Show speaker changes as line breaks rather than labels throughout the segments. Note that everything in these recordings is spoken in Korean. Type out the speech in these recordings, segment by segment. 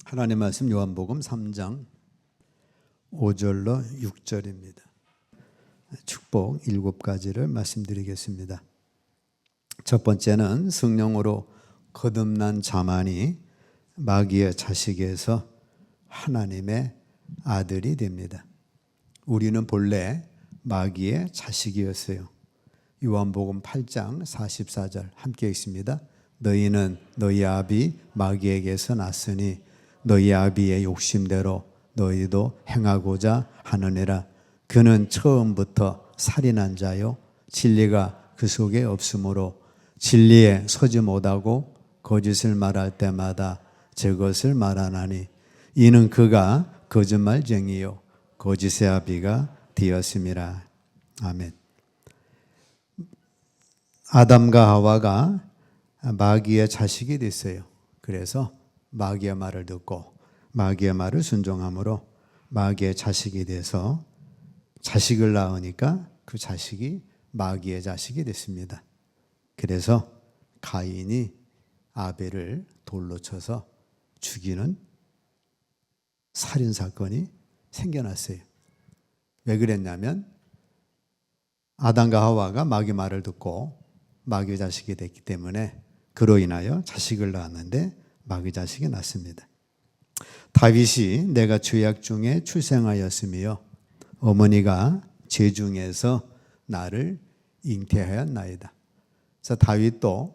하나님 말씀 요한복음 3장 5절로 6절입니다. 축복 7가지를 말씀드리겠습니다. 첫 번째는 성령으로 거듭난 자만이 마귀의 자식에서 하나님의 아들이 됩니다. 우리는 본래 마귀의 자식이었어요. 요한복음 8장 44절 함께 읽습니다. 너희는 너희 아비 마귀에게서 났으니 너희 아비의 욕심대로 너희도 행하고자 하느니라. 그는 처음부터 살인한 자요 진리가 그 속에 없으므로 진리에 서지 못하고 거짓을 말할 때마다 저것을 말하나니 이는 그가 거짓말쟁이요 거짓의 아비가 되었음이라. 아멘. 아담과 하와가 마귀의 자식이 됐어요. 그래서 마귀의 말을 듣고 마귀의 말을 순종함으로 마귀의 자식이 돼서 자식을 낳으니까 그 자식이 마귀의 자식이 됐습니다. 그래서 가인이 아벨을 돌로 쳐서 죽이는 살인사건이 생겨났어요. 왜 그랬냐면 아담과 하와가 마귀 말을 듣고 마귀의 자식이 됐기 때문에 그로 인하여 자식을 낳았는데 마귀 자식이 났습니다. 다윗이 내가 죄악 중에 출생하였으며 어머니가 죄 중에서 나를 잉태하였나이다. 그래서 다윗도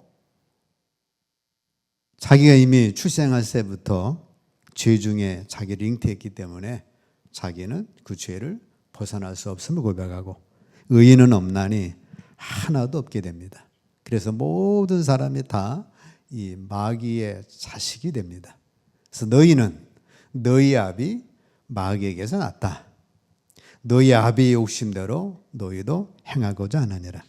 자기가 이미 출생할 때부터 죄 중에 자기를 잉태했기 때문에 자기는 그 죄를 벗어날 수 없음을 고백하고 의인은 없나니 하나도 없게 됩니다. 그래서 모든 사람이 다 이 마귀의 자식이 됩니다. 그래서 너희는 너희 아비 마귀에게서 났다. 너희 아비의 욕심대로 너희도 행하고자 하느니라.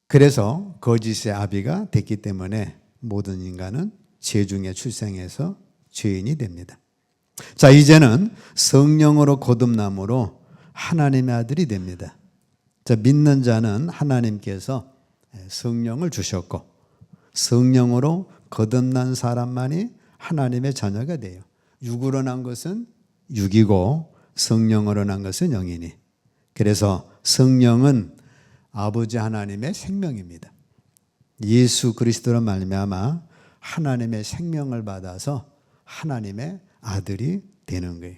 그래서 거짓의 아비가 됐기 때문에 모든 인간은 죄 중에 출생해서 죄인이 됩니다. 자, 이제는 성령으로 거듭남으로 하나님의 아들이 됩니다. 자, 믿는 자는 하나님께서 성령을 주셨고 성령으로 거듭난 사람만이 하나님의 자녀가 돼요. 육으로 난 것은 육이고 성령으로 난 것은 영이니. 그래서 성령은 아버지 하나님의 생명입니다. 예수 그리스도로 말미암아 하나님의 생명을 받아서 하나님의 아들이 되는 거예요.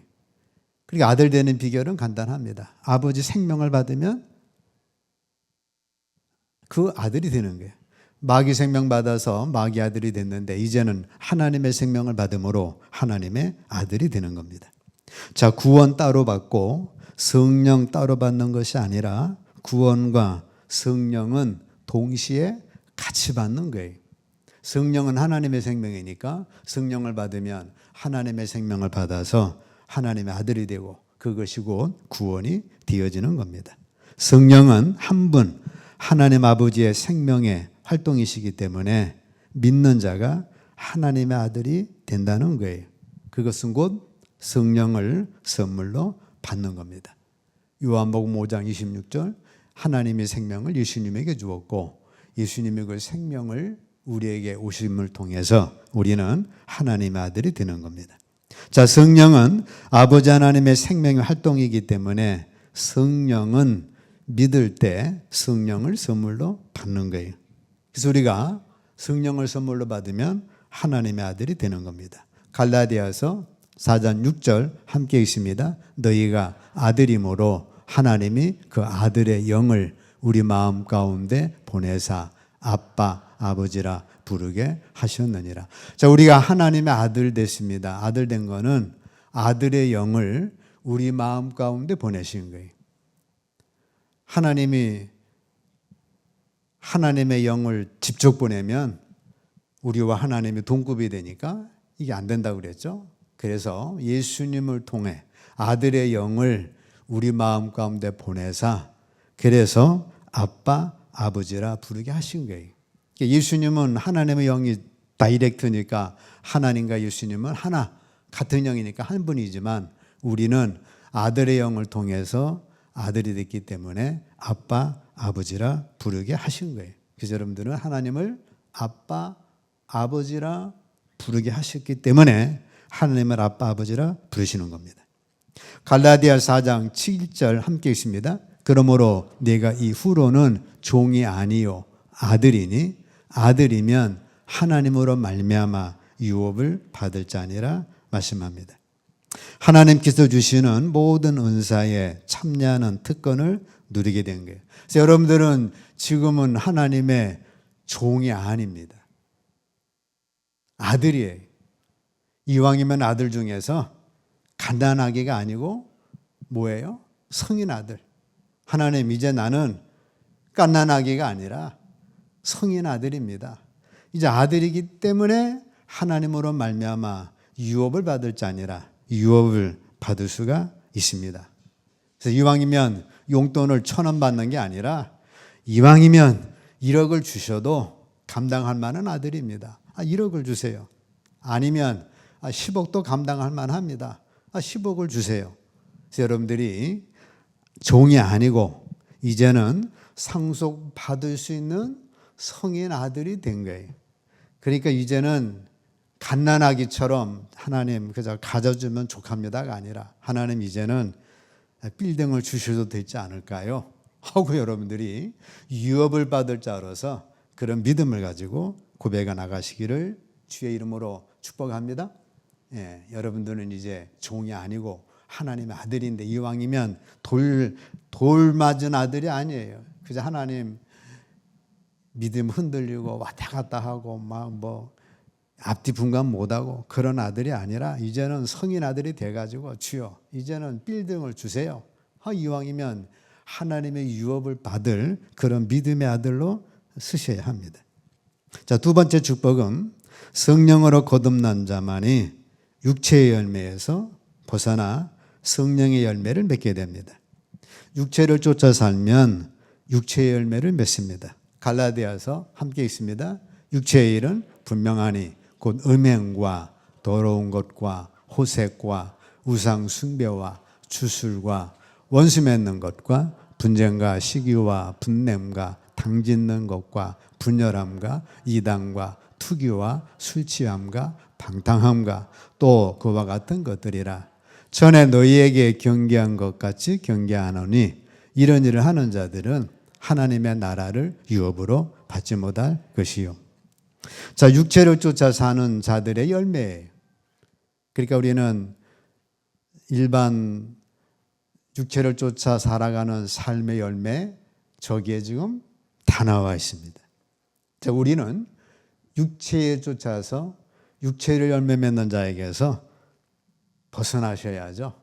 그러니까 아들 되는 비결은 간단합니다. 아버지 생명을 받으면 그 아들이 되는 거예요. 마귀 생명 받아서 마귀 아들이 됐는데 이제는 하나님의 생명을 받음으로 하나님의 아들이 되는 겁니다. 자, 구원 따로 받고 성령 따로 받는 것이 아니라 구원과 성령은 동시에 같이 받는 거예요. 성령은 하나님의 생명이니까 성령을 받으면 하나님의 생명을 받아서 하나님의 아들이 되고 그것이 곧 구원이 되어지는 겁니다. 성령은 한 분 하나님 아버지의 생명의 활동이시기 때문에 믿는 자가 하나님의 아들이 된다는 거예요. 그것은 곧 성령을 선물로 받는 겁니다. 요한복음 5장 26절 하나님의 생명을 예수님에게 주었고 예수님이 그 생명을 우리에게 오심을 통해서 우리는 하나님의 아들이 되는 겁니다. 자, 성령은 아버지 하나님의 생명의 활동이기 때문에 성령은 믿을 때 성령을 선물로 받는 거예요. 그래서 우리가 성령을 선물로 받으면 하나님의 아들이 되는 겁니다. 갈라디아서 4장 6절 함께 있습니다. 너희가 아들이므로 하나님이 그 아들의 영을 우리 마음 가운데 보내사 아빠 아버지라 부르게 하셨느니라. 자, 우리가 하나님의 아들 됐습니다. 아들 된 거는 아들의 영을 우리 마음 가운데 보내신 거예요. 하나님이 하나님의 영을 직접 보내면 우리와 하나님이 동급이 되니까 이게 안 된다고 그랬죠. 그래서 예수님을 통해 아들의 영을 우리 마음 가운데 보내사 그래서 아빠 아버지라 부르게 하신 거예요. 예수님은 하나님의 영이 다이렉트니까 하나님과 예수님은 하나 같은 영이니까 한 분이지만 우리는 아들의 영을 통해서 아들이 됐기 때문에 아빠, 아버지라 부르게 하신 거예요. 그래서 여러분들은 하나님을 아빠, 아버지라 부르게 하셨기 때문에 하나님을 아빠 아버지라 부르시는 겁니다. 갈라디아 4장 7절 함께 있습니다. 그러므로 내가 이후로는 종이 아니요 아들이니 아들이면 하나님으로 말미암아 유업을 받을 자니라 말씀합니다. 하나님께서 주시는 모든 은사에 참여하는 특권을 누리게 된 거예요. 그래서 여러분들은 지금은 하나님의 종이 아닙니다. 아들이에요. 이왕이면 아들 중에서 갓난아기가 아니고 뭐예요? 성인 아들. 하나님, 이제 나는 갓난아기가 아니라 성인 아들입니다. 이제 아들이기 때문에 하나님으로 말미암아 유업을 받을 자니라 유업을 받을 수가 있습니다. 그래서 이왕이면 용돈을 1,000원 받는 게 아니라 이왕이면 1억을 주셔도 감당할 만한 아들입니다. 1억을 주세요. 아니면 10억도 감당할 만합니다. 10억을 주세요. 그래서 여러분들이 종이 아니고 이제는 상속받을 수 있는 성인 아들이 된 거예요. 그러니까 이제는 갓난아기처럼 하나님 그저 가져주면 족합니다가 아니라 하나님 이제는 빌딩을 주셔도 되지 않을까요? 하고 여러분들이 유업을 받을 자로서 그런 믿음을 가지고 고백해 나가시기를 주의 이름으로 축복합니다. 예, 여러분들은 이제 종이 아니고 하나님의 아들인데 이왕이면 돌 맞은 아들이 아니에요. 그저 하나님 믿음 흔들리고 왔다 갔다 하고 막 뭐 앞뒤 분간 못하고 그런 아들이 아니라 이제는 성인 아들이 돼가지고 주여 이제는 빌딩을 주세요. 이왕이면 하나님의 유업을 받을 그런 믿음의 아들로 쓰셔야 합니다. 자, 두 번째 축복은 성령으로 거듭난 자만이 육체의 열매에서 벗어나 성령의 열매를 맺게 됩니다. 육체를 쫓아 살면 육체의 열매를 맺습니다. 갈라디아서 함께 있습니다. 육체의 일은 분명하니 곧 음행과 더러운 것과 호색과 우상 숭배와 주술과 원수 맺는 것과 분쟁과 시기와 분냄과 당짓는 것과 분열함과 이단과 투기와 술 취함과 방탕함과 또 그와 같은 것들이라. 전에 너희에게 경계한 것 같이 경계하노니 이런 일을 하는 자들은 하나님의 나라를 유업으로 받지 못할 것이요. 자, 육체를 쫓아 사는 자들의 열매예요. 그러니까 우리는 일반 육체를 쫓아 살아가는 삶의 열매, 저기에 지금 다 나와 있습니다. 자, 우리는 육체에 쫓아서 육체를 열매 맺는 자에게서 벗어나셔야죠.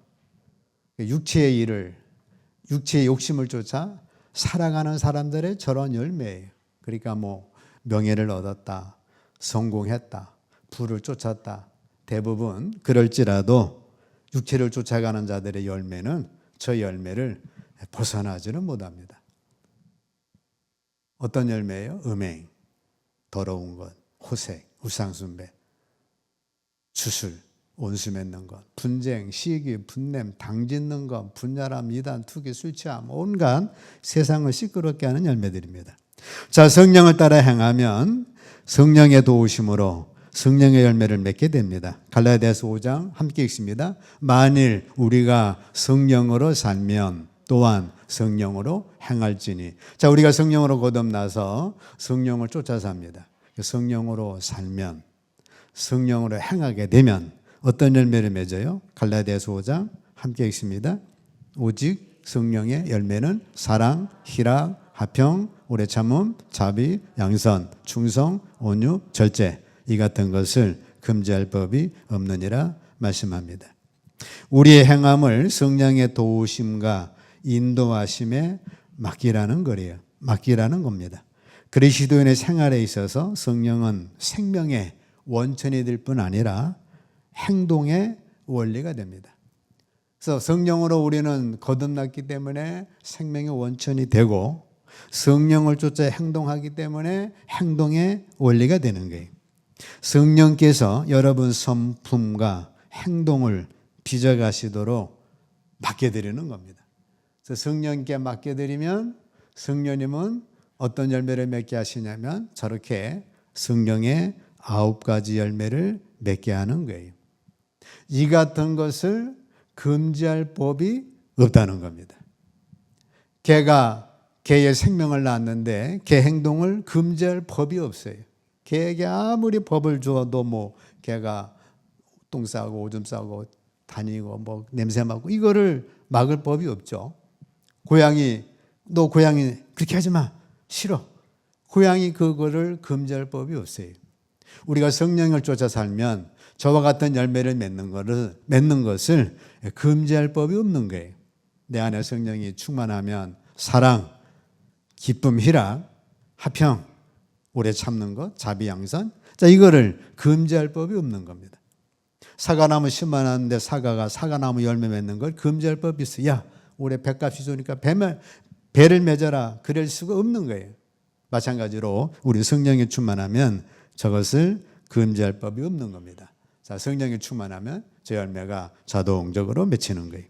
육체의 일을, 육체의 욕심을 쫓아 살아가는 사람들의 저런 열매예요. 그러니까 뭐 명예를 얻었다, 성공했다, 부를 쫓았다. 대부분 그럴지라도 육체를 쫓아가는 자들의 열매는 저 열매를 벗어나지는 못합니다. 어떤 열매예요? 음행, 더러운 것, 호색, 우상숭배, 주술, 원수 맺는 것, 분쟁, 시기, 분냄, 당짓는 것, 분야람, 이단, 투기, 술 취함, 온갖 세상을 시끄럽게 하는 열매들입니다. 자, 성령을 따라 행하면 성령의 도우심으로 성령의 열매를 맺게 됩니다. 갈라디아서 5장 함께 읽습니다. 만일 우리가 성령으로 살면 또한 성령으로 행할지니. 자, 우리가 성령으로 거듭나서 성령을 쫓아 삽니다. 성령으로 살면, 성령으로 행하게 되면 어떤 열매를 맺어요? 갈라디아서 5장 함께 읽습니다. 오직 성령의 열매는 사랑, 희락, 화평, 오래 참음, 자비, 양선, 충성, 온유, 절제 이 같은 것을 금지할 법이 없느니라 말씀합니다. 우리의 행함을 성령의 도우심과 인도하심에 맡기라는 거예요. 맡기라는 겁니다. 그리스도인의 생활에 있어서 성령은 생명의 원천이 될 뿐 아니라 행동의 원리가 됩니다. 그래서 성령으로 우리는 거듭났기 때문에 생명의 원천이 되고 성령을 쫓아 행동하기 때문에 행동의 원리가 되는 거예요. 성령께서 여러분 성품과 행동을 빚어가시도록 맡겨드리는 겁니다. 그래서 성령께 맡겨드리면 성령님은 어떤 열매를 맺게 하시냐면 저렇게 성령의 9가지 열매를 맺게 하는 거예요. 이 같은 것을 금지할 법이 없다는 겁니다. 개가 개의 생명을 낳았는데 개 행동을 금지할 법이 없어요. 개에게 아무리 법을 주어도 뭐 개가 똥 싸고 오줌 싸고 다니고 뭐 냄새 맡고 이거를 막을 법이 없죠. 고양이 그렇게 하지 마. 싫어. 고양이 그거를 금지할 법이 없어요. 우리가 성령을 쫓아 살면 저와 같은 열매를 맺는 것을 금지할 법이 없는 거예요. 내 안에 성령이 충만하면 사랑, 기쁨, 희락, 화평, 오래 참는 것, 자비, 양선. 자, 이거를 금지할 법이 없는 겁니다. 사과나무 심어놨는데 사과나무 열매 맺는 걸 금지할 법이 있어. 야, 올해 배값이 좋으니까 배를 맺어라. 그럴 수가 없는 거예요. 마찬가지로 우리 성령이 충만하면 저것을 금지할 법이 없는 겁니다. 자, 성령이 충만하면 저 열매가 자동적으로 맺히는 거예요.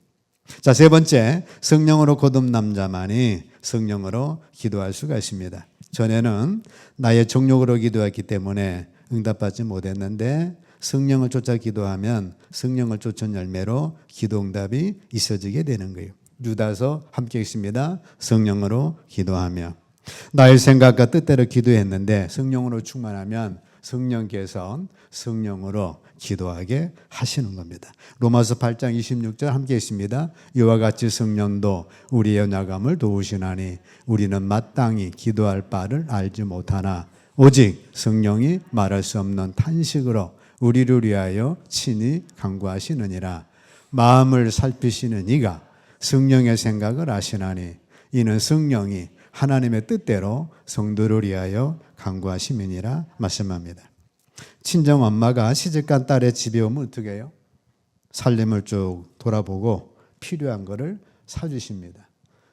자, 세 번째, 성령으로 거듭난 자만이 성령으로 기도할 수가 있습니다. 전에는 나의 정욕으로 기도했기 때문에 응답받지 못했는데 성령을 쫓아 기도하면 성령을 쫓은 열매로 기도 응답이 있어지게 되는 거예요. 유다서 함께 있습니다. 성령으로 기도하며 나의 생각과 뜻대로 기도했는데 성령으로 충만하면 성령께서 성령으로 기도하게 하시는 겁니다. 로마서 8장 26절 함께 있습니다. 이와 같이 성령도 우리의 연약함을 도우시나니 우리는 마땅히 기도할 바를 알지 못하나 오직 성령이 말할 수 없는 탄식으로 우리를 위하여 친히 간구하시느니라. 마음을 살피시는 이가 성령의 생각을 아시나니 이는 성령이 하나님의 뜻대로 성도를 위하여 간구하심이니라 말씀합니다. 친정 엄마가 시집간 딸의 집에 오면 어떻게 해요? 살림을 쭉 돌아보고 필요한 거를 사주십니다.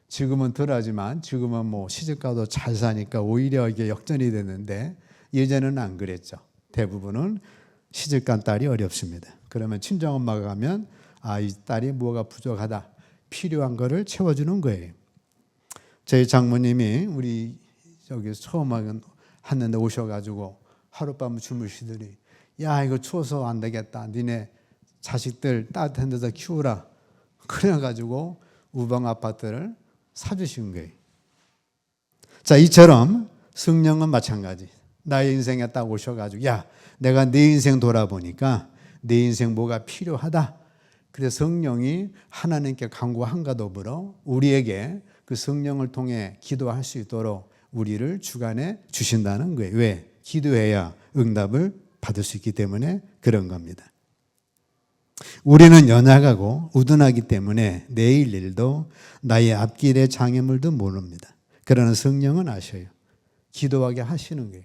지금은 덜하지만 지금은 뭐 시집가도 잘 사니까 오히려 이게 역전이 되는데 예전에는 안 그랬죠. 대부분은 시집간 딸이 어렵습니다. 그러면 친정 엄마가 가면 이 딸이 뭐가 부족하다. 필요한 거를 채워주는 거예요. 저희 장모님이 우리 여기 처음 하는데 오셔가지고 하룻밤 주무시더니 야 이거 추워서 안 되겠다. 니네 자식들 따뜻한 데서 키우라. 그래가지고 우방 아파트를 사주신 거예요. 자, 이처럼 성령은 마찬가지. 나의 인생에 딱 오셔가지고 야 내가 내 인생 돌아보니까 내 인생 뭐가 필요하다. 그래서 성령이 하나님께 간구한과 더불어 우리에게 그 성령을 통해 기도할 수 있도록 우리를 주관해 주신다는 거예요. 왜? 기도해야 응답을 받을 수 있기 때문에 그런 겁니다. 우리는 연약하고 우둔하기 때문에 내일 일도 나의 앞길의 장애물도 모릅니다. 그러나 성령은 아셔요. 기도하게 하시는 거예요.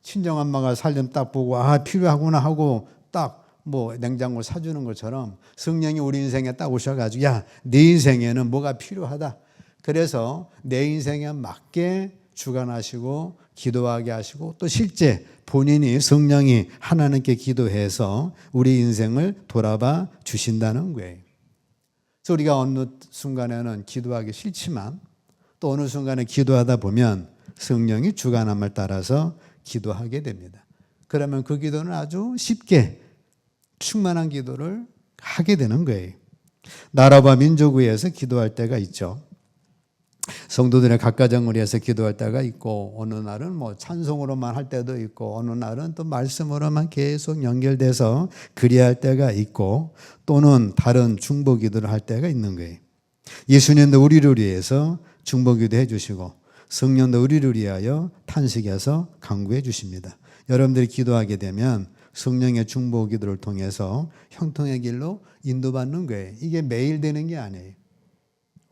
친정엄마가 살림 딱 보고 필요하구나 하고 딱 뭐 냉장고 사주는 것처럼 성령이 우리 인생에 딱 오셔가지고 야, 네 인생에는 뭐가 필요하다. 그래서 내 인생에 맞게 주관하시고 기도하게 하시고 또 실제 본인이 성령이 하나님께 기도해서 우리 인생을 돌아봐 주신다는 거예요. 그래서 우리가 어느 순간에는 기도하기 싫지만 또 어느 순간에 기도하다 보면 성령이 주관함을 따라서 기도하게 됩니다. 그러면 그 기도는 아주 쉽게 충만한 기도를 하게 되는 거예요. 나라와 민족을 위해서 기도할 때가 있죠. 성도들의 각가정을 위해서 기도할 때가 있고 어느 날은 뭐 찬송으로만 할 때도 있고 어느 날은 또 말씀으로만 계속 연결돼서 그리할 때가 있고 또는 다른 중보 기도를 할 때가 있는 거예요. 예수님도 우리를 위해서 중보 기도해 주시고 성령도 우리를 위하여 탄식해서 간구해 주십니다. 여러분들이 기도하게 되면 성령의 중보 기도를 통해서 형통의 길로 인도받는 거예요. 이게 매일 되는 게 아니에요.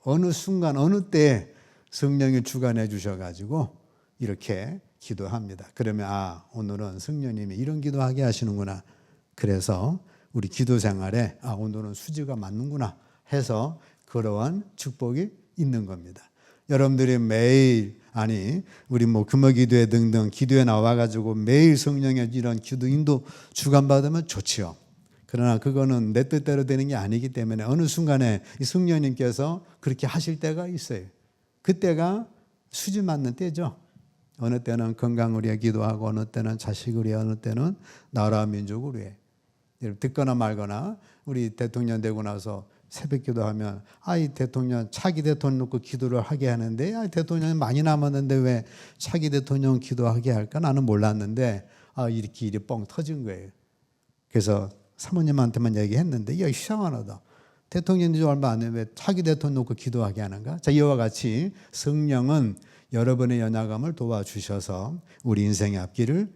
어느 순간 어느 때에 성령이 주관해 주셔가지고 이렇게 기도합니다. 그러면 오늘은 성령님이 이런 기도하게 하시는구나. 그래서 우리 기도 생활에 오늘은 수지가 맞는구나 해서 그러한 축복이 있는 겁니다. 여러분들이 매일 우리 금요기도회 등등 기도에 나와가지고 매일 성령의 이런 기도 인도 주관받으면 좋지요. 그러나 그거는 내 뜻대로 되는 게 아니기 때문에 어느 순간에 이 성령님께서 그렇게 하실 때가 있어요. 그때가 수지 맞는 때죠. 어느 때는 건강을 위해 기도하고 어느 때는 자식을 위해 어느 때는 나라 민족을 위해. 듣거나 말거나 우리 대통령 되고 나서 새벽 기도하면 이 대통령 차기 대통령 놓고 기도를 하게 하는데 대통령이 많이 남았는데 왜 차기 대통령 기도하게 할까? 나는 몰랐는데 이렇게 일이 뻥 터진 거예요. 그래서 사모님한테만 얘기했는데 야 이상하다. 대통령이 얼마 안 되면 왜 차기 대통령 놓고 기도하게 하는가? 자, 이와 같이 성령은 여러분의 연약함을 도와주셔서 우리 인생의 앞길을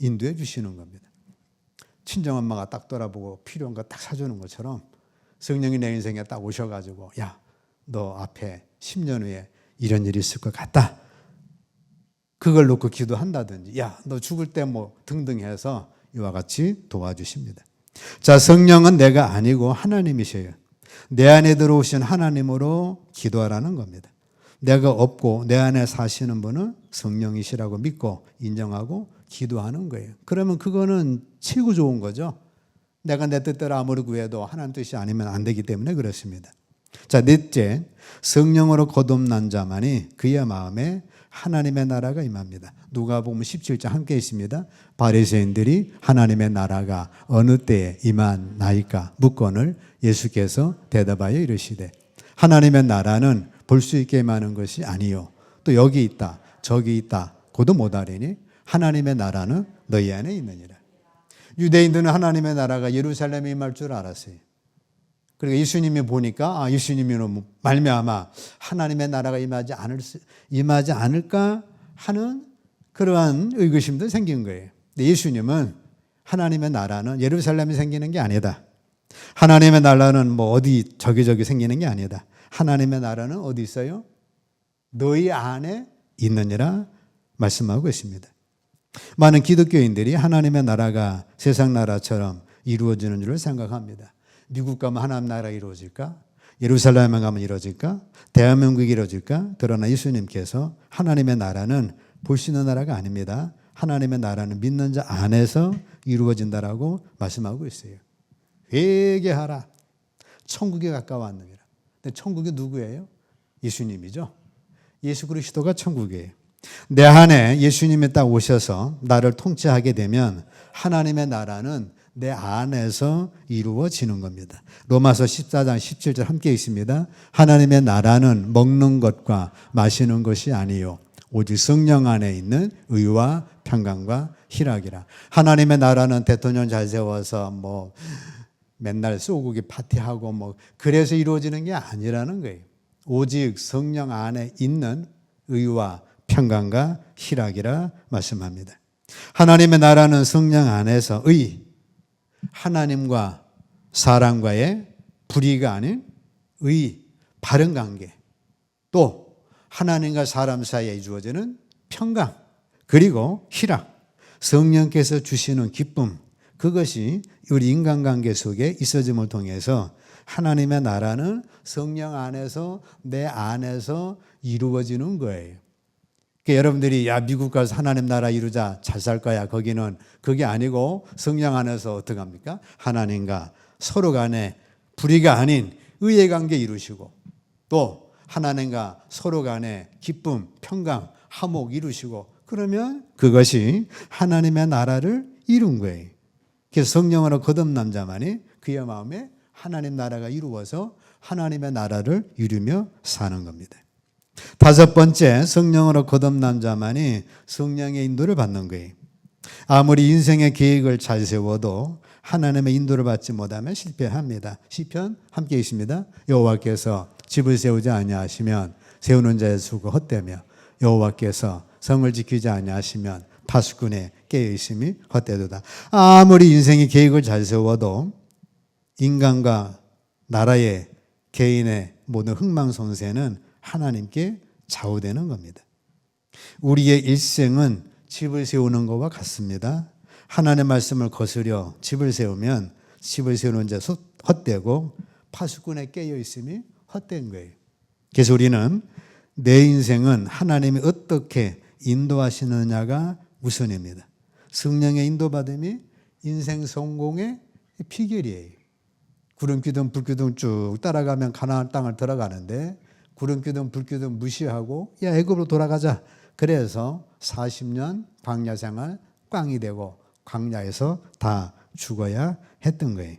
인도해 주시는 겁니다. 친정엄마가 딱 돌아보고 필요한 거 딱 사주는 것처럼 성령이 내 인생에 딱 오셔가지고 야, 너 앞에 10년 후에 이런 일이 있을 것 같다. 그걸 놓고 기도한다든지 야, 너 죽을 때 뭐 등등 해서 이와 같이 도와주십니다. 자, 성령은 내가 아니고 하나님이셔요. 내 안에 들어오신 하나님으로 기도하라는 겁니다. 내가 없고 내 안에 사시는 분은 성령이시라고 믿고 인정하고 기도하는 거예요. 그러면 그거는 최고 좋은 거죠. 내가 내 뜻대로 아무리 구해도 하나님 뜻이 아니면 안 되기 때문에 그렇습니다. 자, 넷째, 성령으로 거듭난 자만이 그의 마음에 하나님의 나라가 임합니다. 누가복음 17장 함께 있습니다. 바리새인들이 하나님의 나라가 어느 때에 임하나이까 묻거늘 예수께서 대답하여 이르시되 하나님의 나라는 볼 수 있게 임하는 것이 아니요 또 여기 있다 저기 있다 고도 못하리니 하나님의 나라는 너희 안에 있느니라. 유대인들은 하나님의 나라가 예루살렘에 임할 줄 알았어요. 그러니까 예수님이 보니까 예수님으로 말미암아 하나님의 나라가 임하지 않을까 하는 그러한 의구심도 생긴 거예요. 근데 예수님은 하나님의 나라는 예루살렘에 생기는 게 아니다. 하나님의 나라는 뭐 어디 저기 생기는 게 아니다. 하나님의 나라는 어디 있어요? 너희 안에 있느니라 말씀하고 있습니다. 많은 기독교인들이 하나님의 나라가 세상 나라처럼 이루어지는 줄을 생각합니다. 미국 가면 하나님 나라가 이루어질까? 예루살렘에 가면 이루어질까? 대한민국이 이루어질까? 그러나 예수님께서 하나님의 나라는 볼 수 있는 나라가 아닙니다. 하나님의 나라는 믿는 자 안에서 이루어진다라고 말씀하고 있어요. 회개하라. 천국에 가까웠느니라. 근데 천국이 누구예요? 예수님이죠. 예수 그리스도가 천국이에요. 내 안에 예수님이 딱 오셔서 나를 통치하게 되면 하나님의 나라는 내 안에서 이루어지는 겁니다. 로마서 14장 17절 함께 있습니다. 하나님의 나라는 먹는 것과 마시는 것이 아니요 오직 성령 안에 있는 의와 평강과 희락이라. 하나님의 나라는 대통령 잘 세워서 뭐 맨날 소고기 파티하고 뭐 그래서 이루어지는 게 아니라는 거예요. 오직 성령 안에 있는 의와 평강과 희락이라 말씀합니다. 하나님의 나라는 성령 안에서 하나님과 사람과의 불의가 아닌 바른 관계, 또 하나님과 사람 사이에 이루어지는 평강, 그리고 희락, 성령께서 주시는 기쁨, 그것이 우리 인간관계 속에 있어짐을 통해서 하나님의 나라는 성령 안에서 내 안에서 이루어지는 거예요. 그러니까 여러분들이 미국 가서 하나님 나라 이루자 잘 살 거야. 거기는 그게 아니고 성령 안에서 어떻게 합니까? 하나님과 서로 간에 불의가 아닌 의의 관계 이루시고 또 하나님과 서로 간에 기쁨, 평강, 화목 이루시고 그러면 그것이 하나님의 나라를 이룬 거예요. 그래서 성령으로 거듭난 자만이 그의 마음에 하나님 나라가 이루어서 하나님의 나라를 이루며 사는 겁니다. 다섯 번째, 성령으로 거듭난 자만이 성령의 인도를 받는 거예요. 아무리 인생의 계획을 잘 세워도 하나님의 인도를 받지 못하면 실패합니다. 시편 함께 있습니다. 여호와께서 집을 세우지 아니하시면 세우는 자의 수고 헛되며 여호와께서 성을 지키지 아니하시면 파수꾼의 깨어있음이 헛되도다. 아무리 인생의 계획을 잘 세워도 인간과 나라의 개인의 모든 흥망성쇠는 하나님께 좌우되는 겁니다. 우리의 일생은 집을 세우는 것과 같습니다. 하나님의 말씀을 거스려 집을 세우면 집을 세우는 자 헛되고 파수꾼의 깨어있음이 헛된 거예요. 그래서 우리는 내 인생은 하나님이 어떻게 인도하시느냐가 우선입니다. 성령의 인도받음이 인생 성공의 비결이에요. 구름기둥 불기둥 쭉 따라가면 가나안 땅을 들어가는데 구름기둥 불기둥 무시하고 애굽으로 돌아가자 그래서 40년 광야 생활 꽝이 되고 광야에서 다 죽어야 했던 거예요.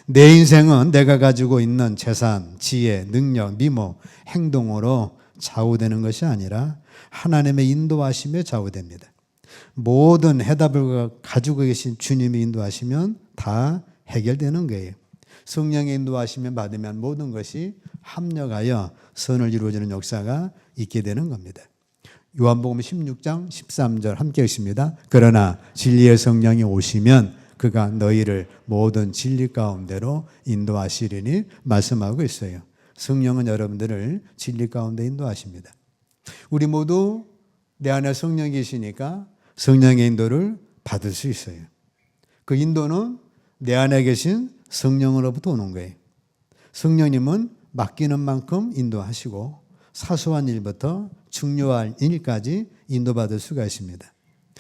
내 인생은 내가 가지고 있는 재산, 지혜, 능력, 미모, 행동으로 좌우되는 것이 아니라 하나님의 인도하심에 좌우됩니다. 모든 해답을 가지고 계신 주님이 인도하시면 다 해결되는 거예요. 성령의 인도하심을 받으면 모든 것이 합력하여 선을 이루어지는 역사가 있게 되는 겁니다. 요한복음 16장 13절 함께 읽습니다. 그러나 진리의 성령이 오시면 그가 너희를 모든 진리 가운데로 인도하시리니 말씀하고 있어요. 성령은 여러분들을 진리 가운데 인도하십니다. 우리 모두 내 안에 성령이 계시니까 성령의 인도를 받을 수 있어요. 그 인도는 내 안에 계신 성령으로부터 오는 거예요. 성령님은 맡기는 만큼 인도하시고 사소한 일부터 중요한 일까지 인도받을 수가 있습니다.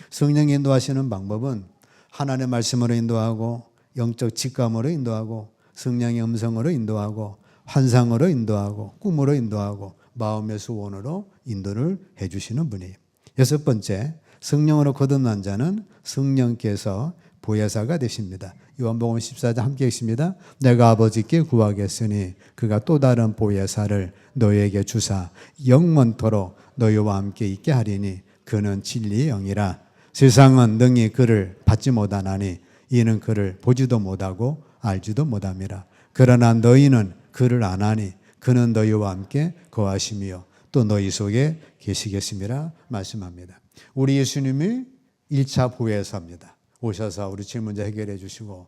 성령이 인도하시는 방법은 하나님의 말씀으로 인도하고 영적 직감으로 인도하고 성령의 음성으로 인도하고 환상으로 인도하고 꿈으로 인도하고 마음의 소원으로 인도를 해주시는 분이에요. 여섯 번째, 성령으로 거듭난 자는 성령께서 보혜사가 되십니다. 요한복음 14장 함께 읽습니다. 내가 아버지께 구하겠으니 그가 또 다른 보혜사를 너희에게 주사 영원토록 너희와 함께 있게 하리니 그는 진리의 영이라. 세상은 능히 그를 받지 못하나니 이는 그를 보지도 못하고 알지도 못함이라. 그러나 너희는 그를 아나니 그는 너희와 함께 거하시며 또 너희 속에 계시겠음이라 말씀합니다. 우리 예수님이 1차 보혜사입니다. 오셔서 우리 질문제 해결해 주시고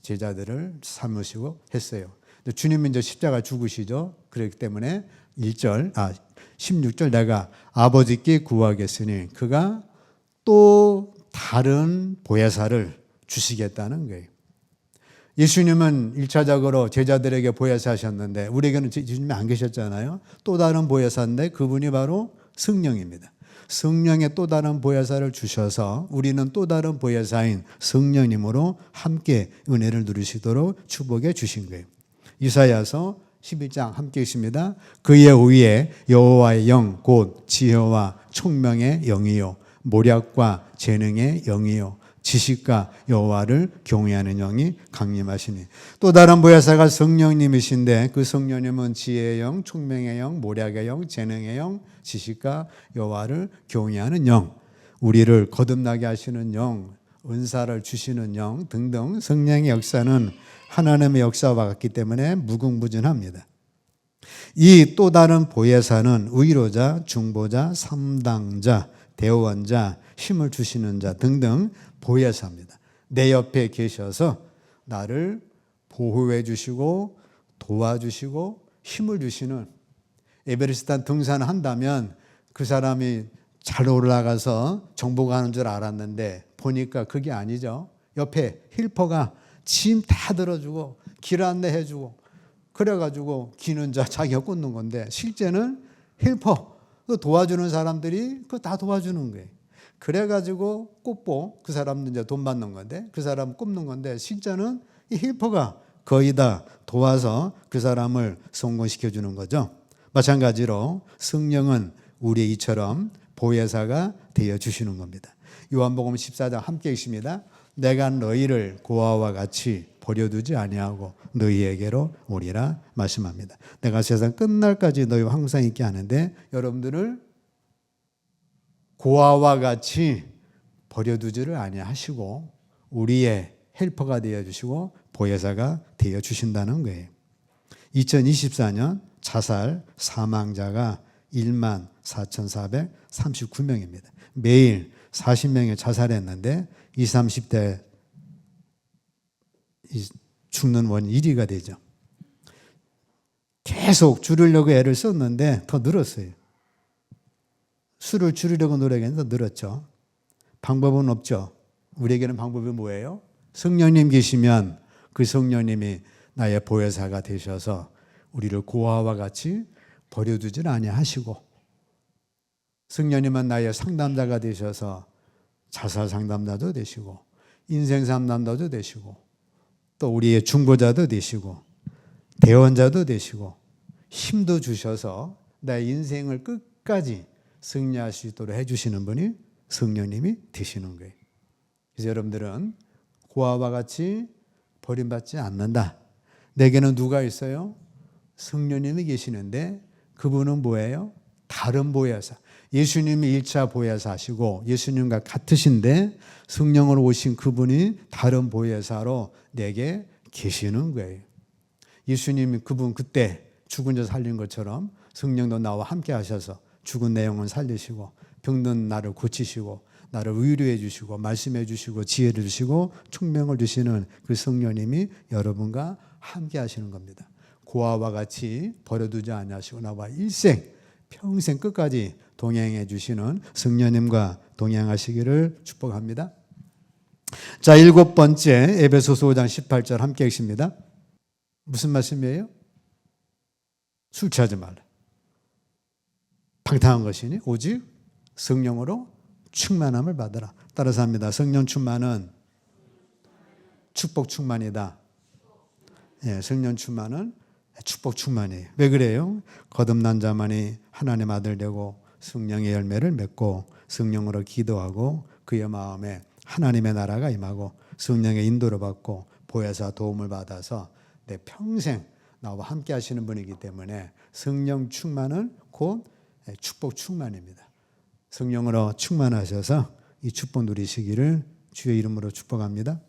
제자들을 삼으시고 했어요. 주님은 이제 십자가 죽으시죠. 그렇기 때문에 16절 내가 아버지께 구하겠으니 그가 또 다른 보혜사를 주시겠다는 거예요. 예수님은 1차적으로 제자들에게 보혜사 하셨는데 우리에게는 주님이 안 계셨잖아요. 또 다른 보혜사인데 그분이 바로 성령입니다. 성령의 또 다른 보혜사를 주셔서 우리는 또 다른 보혜사인 성령님으로 함께 은혜를 누리시도록 축복해 주신 거예요. 이사야서 11장 함께 있습니다. 그의 위에 여호와의 영 곧 지혜와 총명의 영이요 모략과 재능의 영이요 지식과 여호와를 경외하는 영이 강림하시니. 또 다른 보혜사가 성령님이신데 그 성령님은 지혜의 영, 총명의 영, 모략의 영, 재능의 영, 지식과 여호와를 경외하는 영, 우리를 거듭나게 하시는 영, 은사를 주시는 영 등등 성령의 역사는 하나님의 역사와 같기 때문에 무궁무진합니다. 이 또 다른 보혜사는 의로자, 중보자, 삼당자, 대원자, 힘을 주시는 자 등등 보혜사입니다. 내 옆에 계셔서 나를 보호해 주시고 도와주시고 힘을 주시는, 에베레스트 등산을 한다면 그 사람이 잘 올라가서 정복하는 줄 알았는데 보니까 그게 아니죠. 옆에 힐퍼가 짐 다 들어주고 길 안내해주고 그래가지고 기는 자 자기가 꽂는 건데 실제는 힐퍼 도와주는 사람들이 그거 다 도와주는 거예요. 그래가지고 꼽고 그 사람도 이제 돈 받는 건데 그 사람 꼽는 건데 실제는 이 힐퍼가 거의 다 도와서 그 사람을 성공시켜 주는 거죠. 마찬가지로 성령은 우리 이처럼 보혜사가 되어 주시는 겁니다. 요한복음 14장 함께 있습니다. 내가 너희를 고아와 같이 버려두지 아니하고 너희에게로 오리라 말씀합니다. 내가 세상 끝날까지 너희와 항상 있게 하는데 여러분들을 고아와 같이 버려두지를 아니하시고 우리의 헬퍼가 되어주시고 보혜사가 되어주신다는 거예요. 2024년 자살 사망자가 14,439명입니다. 매일 40명이 자살했는데 20, 30대 죽는 원인 1위가 되죠. 계속 줄이려고 애를 썼는데 더 늘었어요. 수를 줄이려고 노력했는데 더 늘었죠. 방법은 없죠. 우리에게는 방법이 뭐예요? 성령님 계시면 그 성령님이 나의 보혜사가 되셔서 우리를 고아와 같이 버려두질 아니하시고 성령님은 나의 상담자가 되셔서 자살 상담자도 되시고 인생 상담자도 되시고 또 우리의 중보자도 되시고 대원자도 되시고 힘도 주셔서 나의 인생을 끝까지 승리할 수 있도록 해주시는 분이 성령님이 되시는 거예요. 그래서 여러분들은 고아와 같이 버림받지 않는다. 내게는 누가 있어요? 성령님이 계시는데 그분은 뭐예요? 다른 보혜사. 예수님이 1차 보혜사시고 예수님과 같으신데 성령으로 오신 그분이 다른 보혜사로 내게 계시는 거예요. 예수님이 그분 그때 죽은 자 살린 것처럼 성령도 나와 함께 하셔서 죽은 내 영혼 살리시고 병든 나를 고치시고 나를 위로해 주시고 말씀해 주시고 지혜를 주시고 총명을 주시는 그 성령님이 여러분과 함께 하시는 겁니다. 고아와 같이 버려두지 아니하시고 나와 일생 평생 끝까지 동행해 주시는 성령님과 동행하시기를 축복합니다. 자, 7번째 에베소서 5장 18절 함께 읽습니다. 무슨 말씀이에요? 술 취하지 말라. 방탕한 것이니 오직 성령으로 충만함을 받으라. 따라서 합니다. 성령 충만은 축복 충만이다. 예, 성령 충만은 축복 충만이에요. 왜 그래요? 거듭난 자만이 하나님 아들 되고 성령의 열매를 맺고 성령으로 기도하고 그의 마음에 하나님의 나라가 임하고 성령의 인도를 받고 보혜사 도움을 받아서 내 평생 나와 함께 하시는 분이기 때문에 성령 충만은 곧 축복 충만입니다. 성령으로 충만하셔서 이 축복 누리시기를 주의 이름으로 축복합니다.